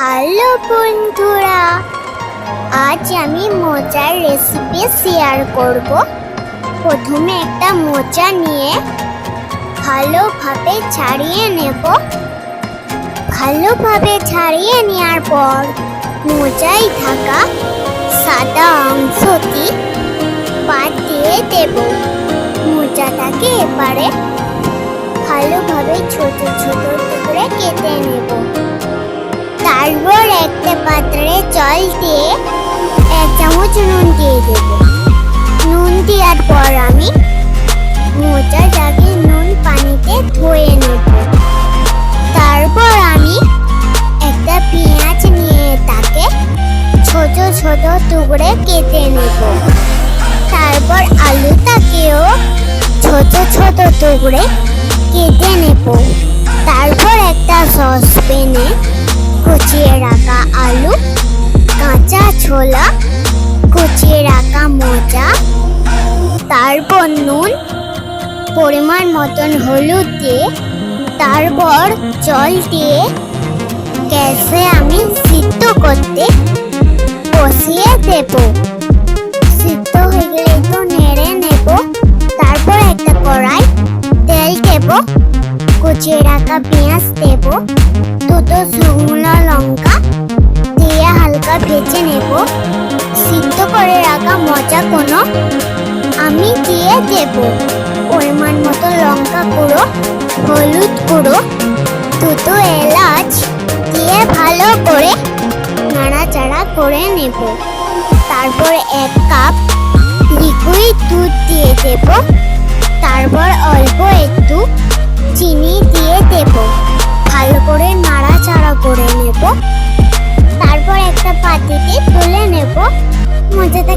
Hello বন্ধুরা, আজ আমি মোচার রেসিপি শেয়ার করব। প্রথমে একটা মোচা নিয়ে ভালোভাবে ছাড়িয়ে নেব। ভালোভাবে ছাড়িয়ে নেওয়ার পর মোচায় থাকা সাদা অংশটি বাদ দিয়ে দেব। মোচাটাকে এবারে ভালোভাবে ছোট ছোট টুকরে কেটে নেব। তারপর একটা পাত্রে জল দিয়ে 1 চামচ নুন দিয়ে দেব। নুন দেওয়ার পর আমি মোচাটাকে নুন পানিতে ধুয়ে নেব। তারপর আমি একটা পেঁয়াজ নিয়ে তাকে ছোট ছোট টুকরে কেটে নেব। তারপর আলুটাকেও ছোট ছোট টুকরে কেটে নেব। তারপর একটা সসপ্যানে কুচিয়ে রাখা আলু, কাঁচা ছোলা, কুচিয়ে রাখা মোচা, তারপর নুন, পরিমাণ মতন হলুদ দিয়ে তারপর জল দিয়ে গ্যাসে আমি সিদ্ধ করতে বসিয়ে দেব। সিদ্ধ হয়ে গেলে একটু নেড়ে নেব। তারপর একটা কড়াই তেল দেব, কুচিয়ে রাখা পেঁয়াজ দেব, দুটো শুকনো লঙ্কা দিয়ে হালকা ভেজে নেব। সিদ্ধ করে রাখা মোচাগুলো আমি দিয়ে দেব। পরিমাণ মতো লঙ্কা গুঁড়ো, হলুদ গুঁড়ো, দুটো এলাচ দিয়ে ভালো করে নাড়াচাড়া করে নেব। তারপর 1 কাপ লিকুইড দুধ দিয়ে দেব। তারপর অল্প একটু চিনি দিয়ে দেব। ভালো করে নাড়াচাড়া করে নেব। তারপর একটা পাতিতে তুলে নেব। মোচাটা